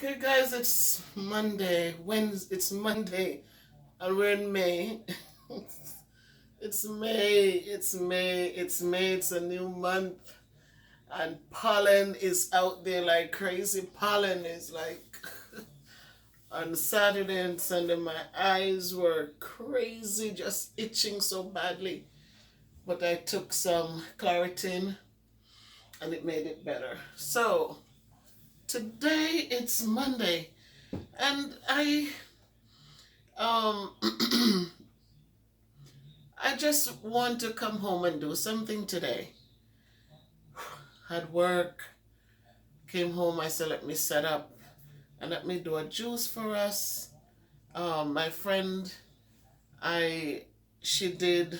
Okay, guys, it's Monday. It's Monday, and we're in May. It's May. It's May. It's May. It's a new month, and pollen is out there like crazy. Pollen is like on Saturday and Sunday. My eyes were crazy, just itching so badly. But I took some carotene, and it made it better. So today it's Monday, and um I just want to come home and do something today. Had work, came home, I said let me set up and let me do a juice for us. My friend, I she did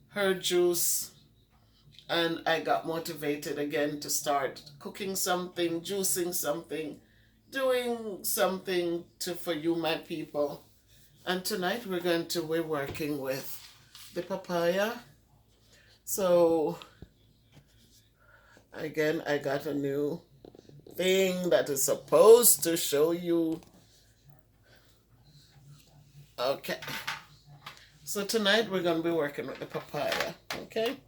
her juice, and I got motivated again to start cooking something, juicing something, doing something to for you my people. And tonight we're working with the papaya. So again, I got a new thing that is supposed to show you. Okay. So tonight we're going to be working with the papaya. Okay.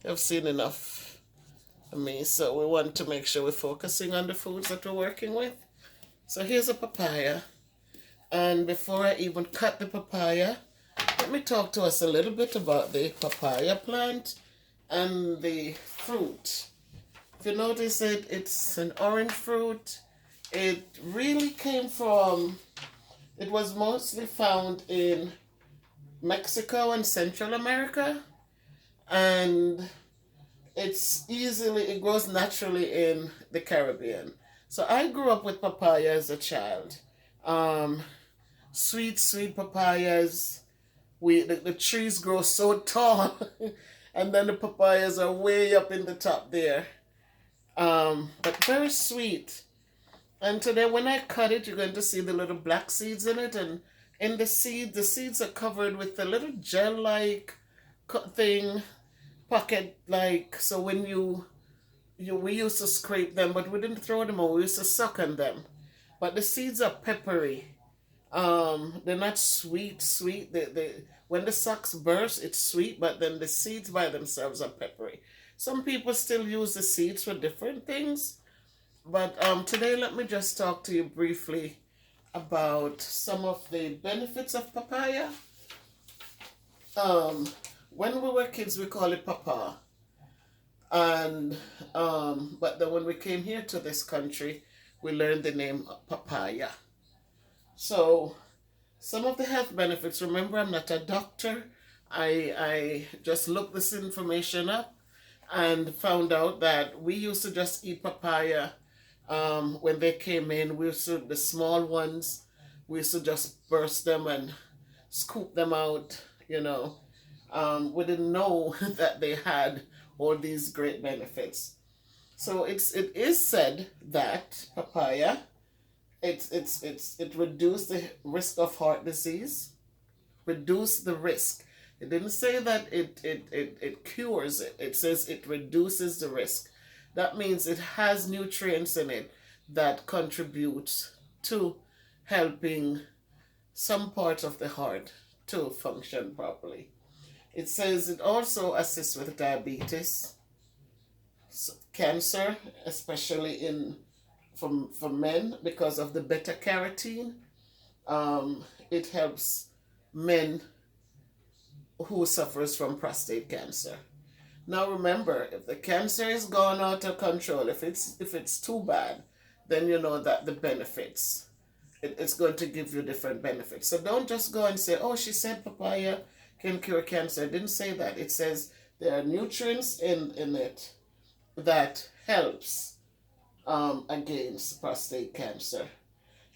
I've seen enough of me, so we want to make sure we're focusing on the foods that we're working with. So here's a papaya. And before I even cut the papaya, let me talk to us a little bit about the papaya plant and the fruit. If you notice it's an orange fruit. It really came from, it was mostly found in Mexico and Central America. And it grows naturally in the Caribbean. So I grew up with papaya as a child. Sweet papayas. The trees grow so tall, and then the papayas are way up in the top there. But very sweet. And today, when I cut it, you're going to see the little black seeds in it, and in the seeds are covered with a little gel-like thing, pocket-like. So when we used to scrape them, but we didn't throw them away. We used to suck on them. But the seeds are peppery. They're not sweet. When the socks burst, it's sweet, but then the seeds by themselves are peppery. Some people still use the seeds for different things, but today let me just talk to you briefly about some of the benefits of papaya. When we were kids, we call it papa, and but then when we came here to this country, we learned the name papaya. So some of the health benefits, remember I'm not a doctor. I just looked this information up and found out that we used to just eat papaya when they came in. The small ones, we used to just burst them and scoop them out, We didn't know that they had all these great benefits. So it is said that papaya, it reduced the risk of heart disease. Reduce the risk. It didn't say that it cures it. It says it reduces the risk. That means it has nutrients in it that contributes to helping some parts of the heart to function properly. It says it also assists with diabetes, cancer, especially for men because of the beta carotene. It helps men who suffers from prostate cancer. Now remember, if the cancer is gone out of control, if it's too bad, then you know that the benefits, it's going to give you different benefits. So don't just go and say, oh, she said papaya can cure cancer. It didn't say that. It says there are nutrients in it that helps against prostate cancer.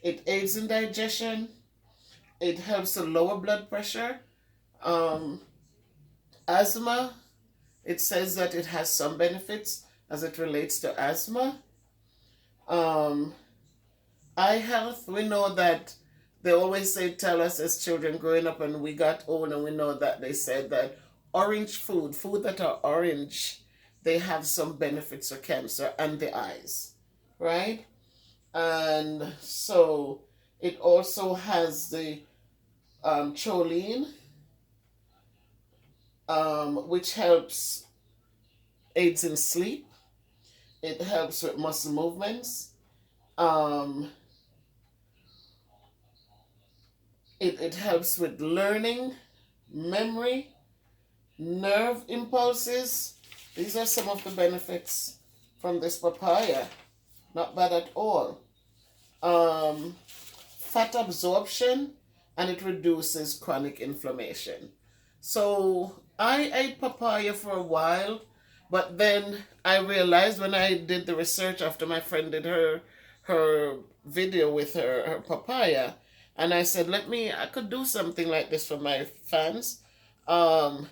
It aids in digestion. It helps to lower blood pressure. Asthma, it says that it has some benefits as it relates to asthma. Eye health, we know that they always tell us as children growing up, and we got old and we know that they said that orange food that are orange, they have some benefits for cancer and the eyes, right? And so it also has the choline, which helps aids in sleep. It helps with muscle movements. Um, it helps with learning, memory, nerve impulses. These are some of the benefits from this papaya. Not bad at all. Um, Fat absorption, and it reduces chronic inflammation. So I ate papaya for a while, but then I realized when I did the research after my friend did her video with her papaya, and I said, I could do something like this for my fans. Um,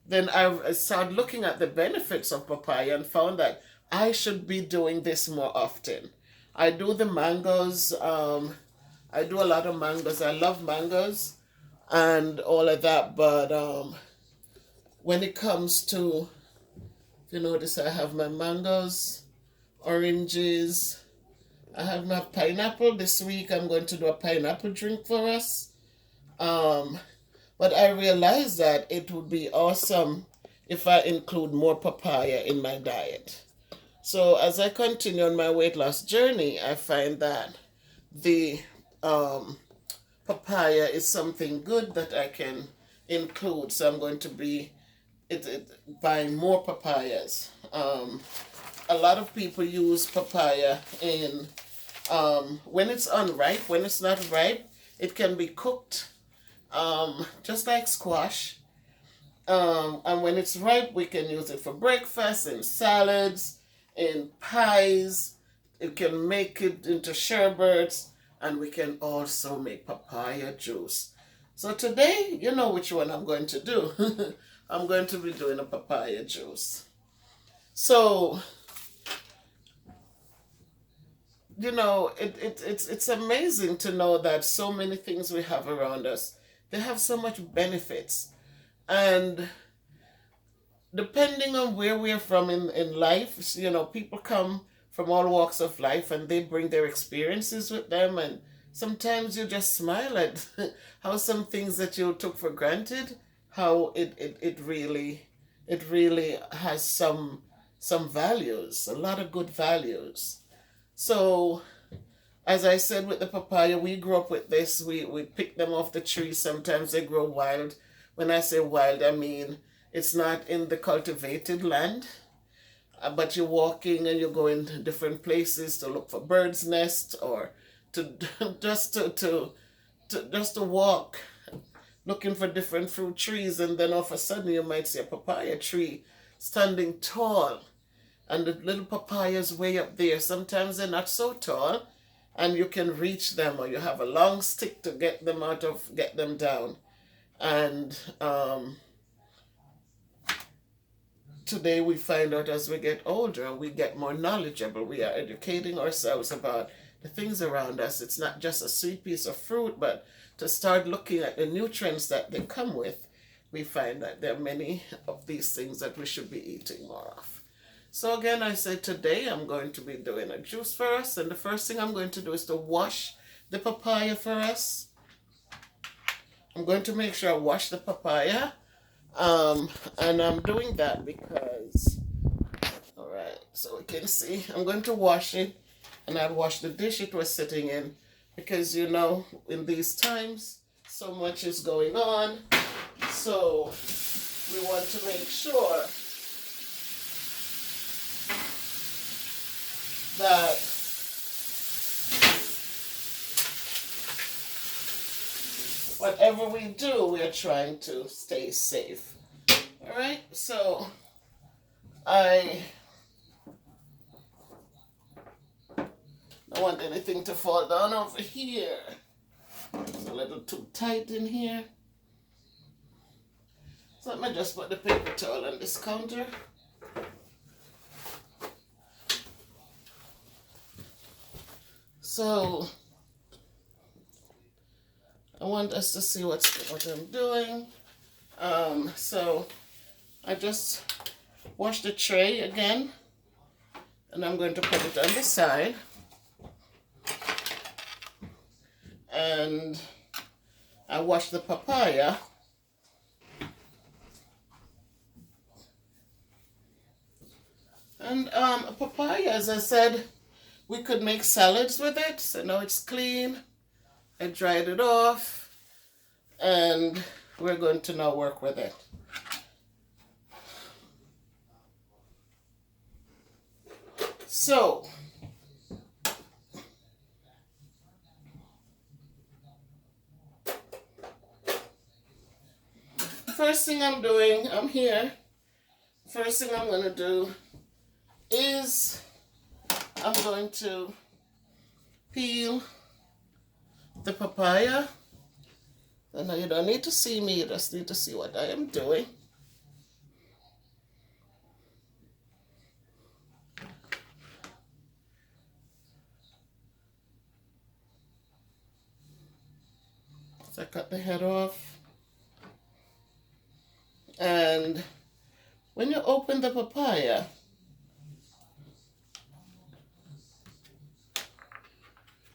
then I started looking at the benefits of papaya and found that I should be doing this more often. I do the mangoes. I do a lot of mangoes. I love mangoes and all of that. But when it comes to, if you notice, I have my mangoes, oranges. I have my pineapple. This week I'm going to do a pineapple drink for us. Um, but I realized that it would be awesome if I include more papaya in my diet. So as I continue on my weight loss journey, I find that the um, papaya is something good that I can include. So I'm going to be buying more papayas. A lot of people use papaya in when it's unripe. When it's not ripe, it can be cooked just like squash. And when it's ripe, we can use it for breakfast, in salads, in pies. It can make it into sherbets, and we can also make papaya juice. So today, you know which one I'm going to do. I'm going to be doing a papaya juice. So, you know, it's amazing to know that so many things we have around us, they have so much benefits. And depending on where we're from in life, you know, people come from all walks of life and they bring their experiences with them. And sometimes you just smile at how some things that you took for granted, how it really has some values, a lot of good values. So as I said with the papaya, we grew up with this. We pick them off the tree. Sometimes they grow wild. When I say wild, I mean it's not in the cultivated land, but you're walking and you're going to different places to look for birds' nests or to just to walk looking for different fruit trees, and then all of a sudden you might see a papaya tree standing tall, and the little papayas way up there. Sometimes they're not so tall, and you can reach them, or you have a long stick to get them down. And today we find out as we get older, we get more knowledgeable. We are educating ourselves about the things around us. It's not just a sweet piece of fruit, but to start looking at the nutrients that they come with, we find that there are many of these things that we should be eating more of. So again, I said today I'm going to be doing a juice for us, and the first thing I'm going to do is to wash the papaya for us. I'm going to make sure I wash the papaya, and I'm doing that because, all right, so we can see, I'm going to wash it, and I'll wash the dish it was sitting in, because you know, in these times, so much is going on, so we want to make sure that whatever we do, we are trying to stay safe. All right, so I don't want anything to fall down over here. It's a little too tight in here. So let me just put the paper towel on this counter. So I want us to see what I'm doing. So I just washed the tray again, And I'm going to put it on the side. And I wash the papaya. And papaya, as I said, we could make salads with it. So now it's clean. I dried it off. And we're going to now work with it. So, first thing I'm doing, I'm here. First thing I'm going to do is I'm going to peel the papaya. And now you don't need to see me, you just need to see what I am doing. So I cut the head off. And when you open the papaya,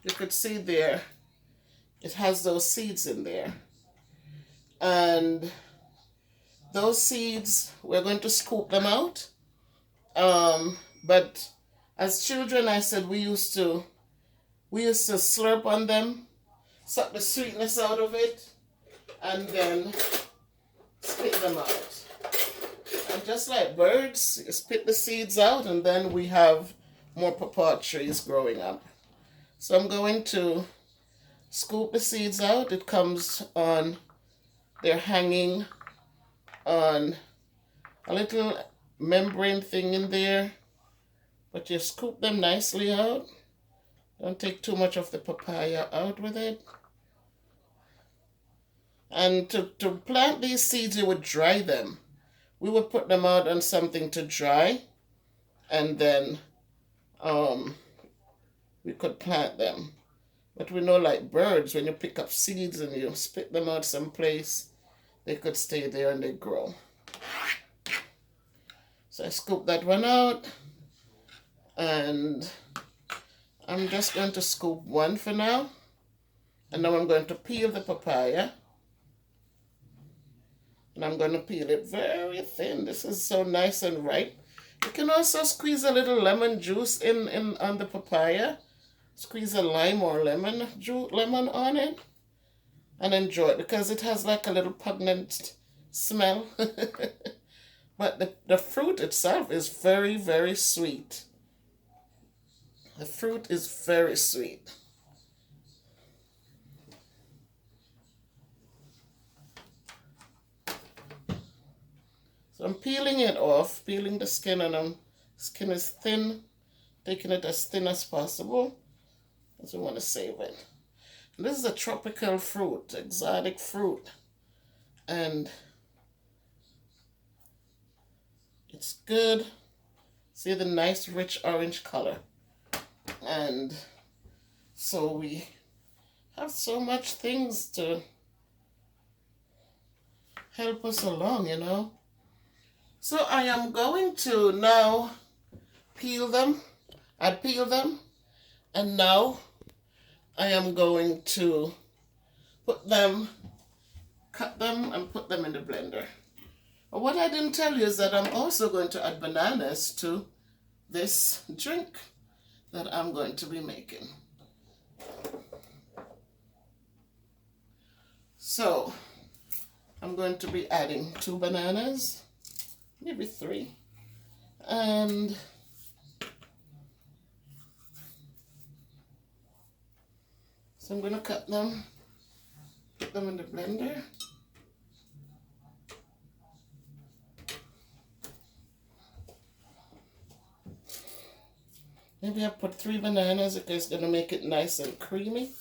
you could see there, it has those seeds in there. And those seeds, we're going to scoop them out. But as children, I said we used to slurp on them, suck the sweetness out of it, and then spit them out. And just like birds, you spit the seeds out, and then we have more papaya trees growing up. So I'm going to scoop the seeds out. It comes on, they're hanging on a little membrane thing in there, but you scoop them nicely out. Don't take too much of the papaya out with it. And to plant these seeds, you would dry them. We would put them out on something to dry, and then we could plant them. But we know, like birds, when you pick up seeds and you spit them out someplace, they could stay there and they grow. So I scoop that one out, and I'm just going to scoop one for now. And now I'm going to peel the papaya. And I'm going to peel it very thin. This is so nice and ripe. You can also squeeze a little lemon juice in on the papaya. Squeeze a lime or lemon on it. And enjoy it, because it has like a little pungent smell. But the fruit itself is very, very sweet. The fruit is very sweet. So I'm peeling it off, peeling the skin, and skin is thin, taking it as thin as possible, because we want to save it. And this is a tropical fruit, exotic fruit, and it's good. See the nice rich orange color. And so we have so much things to help us along, you know. So I am going to now peel them. I peel them, and now I am going to cut them and put them in the blender. But what I didn't tell you is that I'm also going to add bananas to this drink that I'm going to be making. So I'm going to be adding 2 bananas. Maybe 3. And so I'm going to cut them, put them in the blender. Maybe I put 3 bananas because it's going to make it nice and creamy.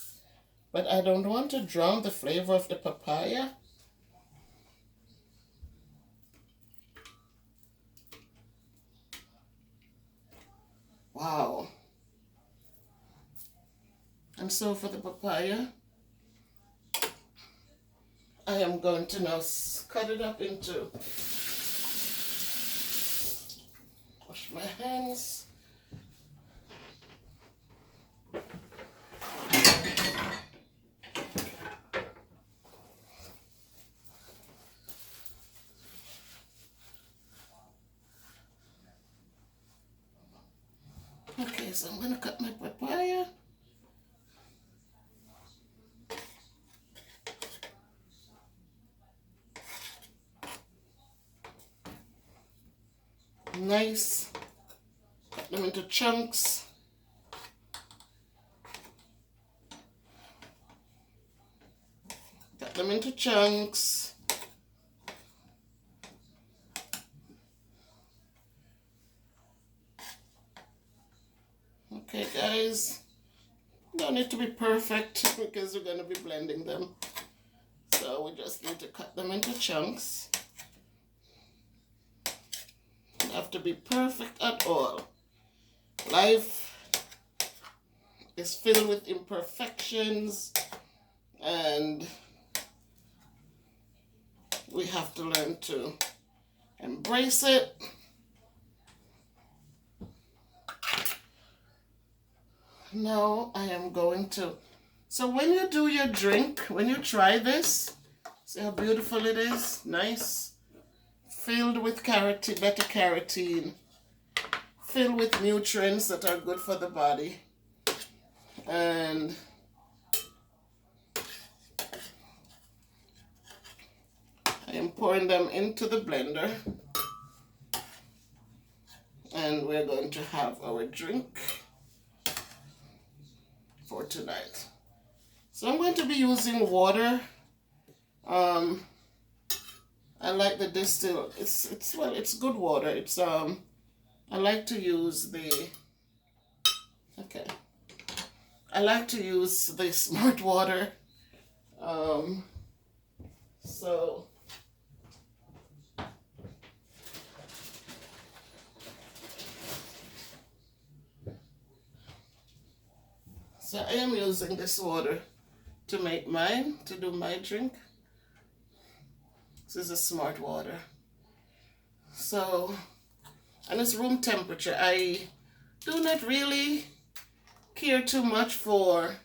But I don't want to drown the flavor of the papaya. Wow. And so for the papaya, I am going to now cut it up into, wash my hands, Okay, so I'm gonna cut my papaya. Nice. Cut them into chunks. Cut them into chunks. Okay, guys. Don't need to be perfect because we're going to be blending them. So we just need to cut them into chunks. Don't have to be perfect at all. Life is filled with imperfections, and we have to learn to embrace it. Now I am going to, so when you do your drink, when you try this, see how beautiful it is? Nice. Filled with carotene, better carotene. Filled with nutrients that are good for the body. And I am pouring them into the blender. And we're going to have our drink for tonight. So I'm going to be using water. I like the distilled. It's good water. It's I like to use the I like to use the smart water. So I am using this water to make mine, to do my drink. This is a smart water. So, and it's room temperature. I do not really care too much for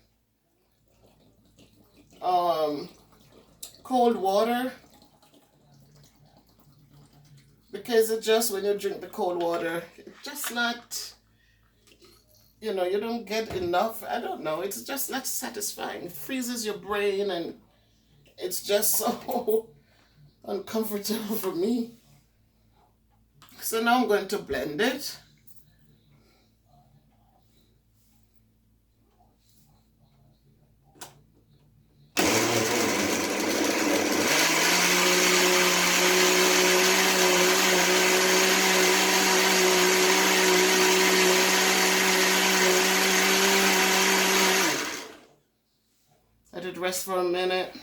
cold water, because it just, when you drink the cold water, it's just not, you know, you don't get enough. I don't know. It's just not satisfying. It freezes your brain, and it's just so uncomfortable for me. So now I'm going to blend it. Let it rest for a minute.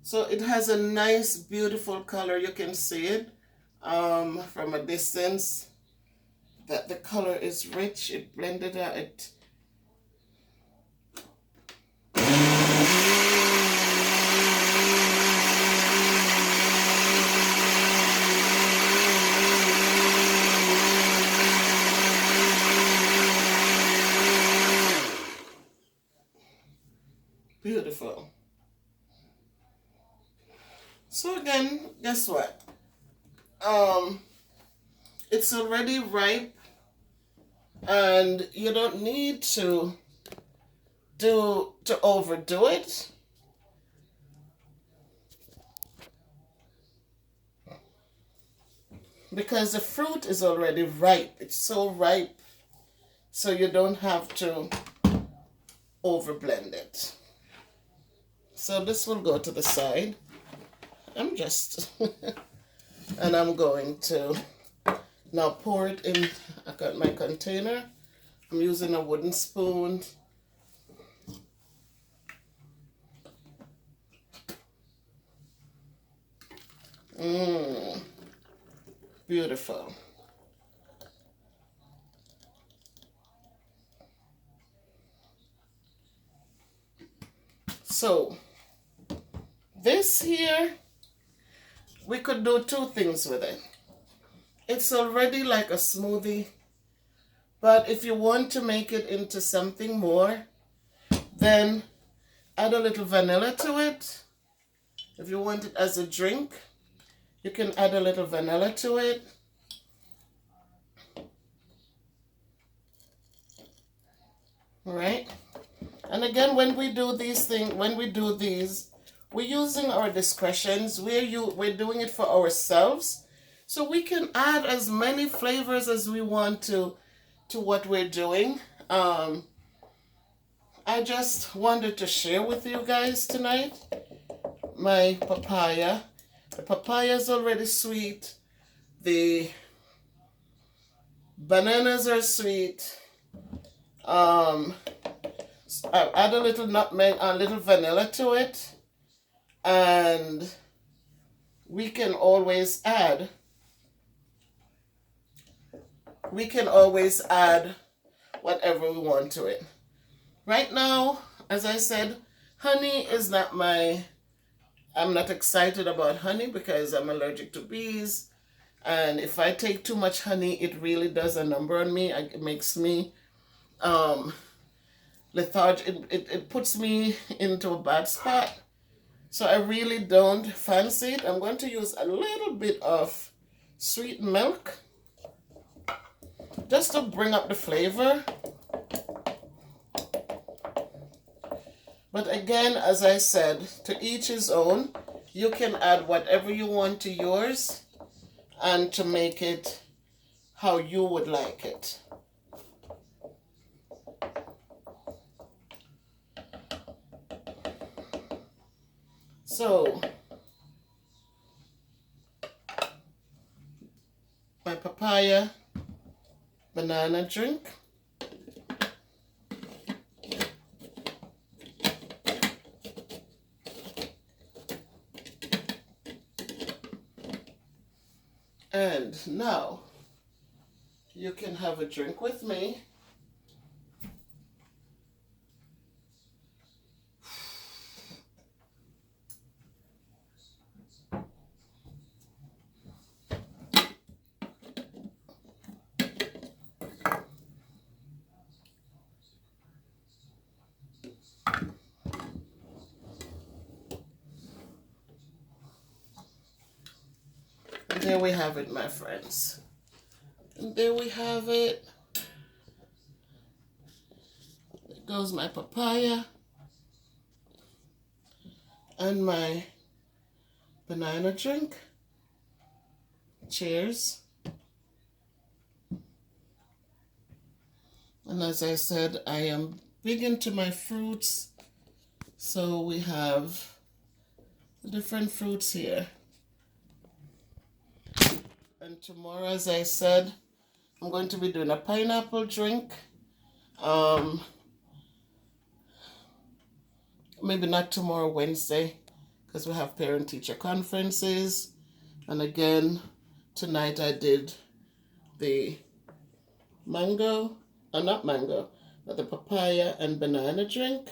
So it has a nice, beautiful color. You can see it from a distance, that the color is rich. It blended out. Beautiful. So again, guess what? It's already ripe, and you don't need to overdo it. Because the fruit is already ripe. It's so ripe, so you don't have to overblend it. So this will go to the side. I'm just, and I'm going to now pour it in. I got my container. I'm using a wooden spoon. Beautiful. So this here, we could do two things with it. It's already like a smoothie, but if you want to make it into something more, then add a little vanilla to it. If you want it as a drink, you can add a little vanilla to it. All right. And again, when we do these things, we're using our discretions. We're doing it for ourselves, so we can add as many flavors as we want to what we're doing. I just wanted to share with you guys tonight my papaya. The papaya is already sweet. The bananas are sweet. I add a little nutmeg, a little vanilla to it, and we can always add whatever we want to it. Right now, as I said, honey is not I'm not excited about honey because I'm allergic to bees. And if I take too much honey, it really does a number on me. It makes me lethargic. It puts me into a bad spot. So I really don't fancy it. I'm going to use a little bit of sweet milk just to bring up the flavor. But again, as I said, to each his own. You can add whatever you want to yours and to make it how you would like it. So, my papaya banana drink. And now you can have a drink with me. And there we have it, my friends. And there we have it. There goes my papaya and my banana drink. Cheers. And as I said, I am big into my fruits. So we have different fruits here. And tomorrow, as I said, I'm going to be doing a pineapple drink. Maybe not tomorrow, Wednesday, because we have parent-teacher conferences. And again, tonight I did the mango, not mango, but the papaya and banana drink.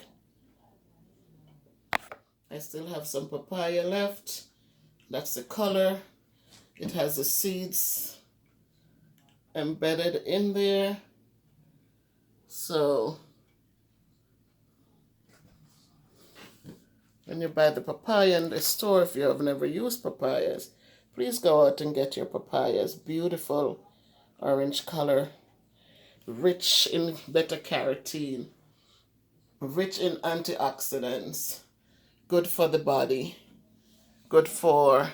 I still have some papaya left. That's the color. It has the seeds embedded in there. So when you buy the papaya in the store, if you have never used papayas, please go out and get your papayas. Beautiful orange color, rich in beta-carotene, rich in antioxidants, good for the body, good for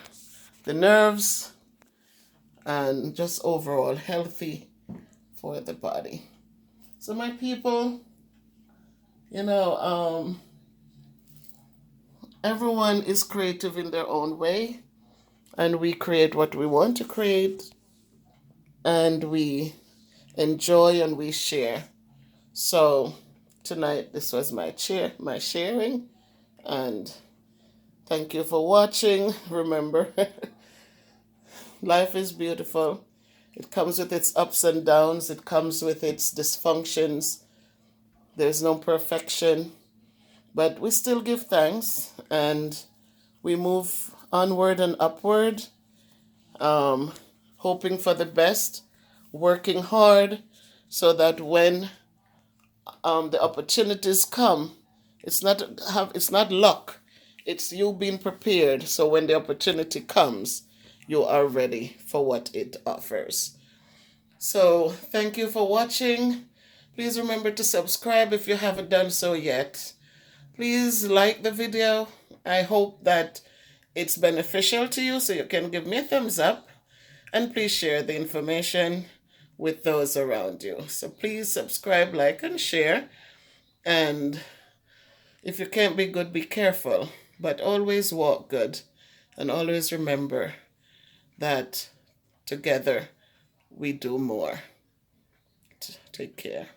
the nerves, and just overall healthy for the body. So my people, everyone is creative in their own way, and we create what we want to create, and we enjoy and we share. So tonight, this was my sharing, and thank you for watching. Remember, life is beautiful. It comes with its ups and downs. It comes with its dysfunctions. There's no perfection. But we still give thanks, and we move onward and upward, hoping for the best, working hard so that when the opportunities come, it's not luck. It's you being prepared, so when the opportunity comes, you are ready for what it offers. So thank you for watching. Please remember to subscribe if you haven't done so yet. Please like the video. I hope that it's beneficial to you, so you can give me a thumbs up. And please share the information with those around you. So please subscribe, like, and share. And if you can't be good, be careful. But always walk good. And always remember that together we do more. Take care.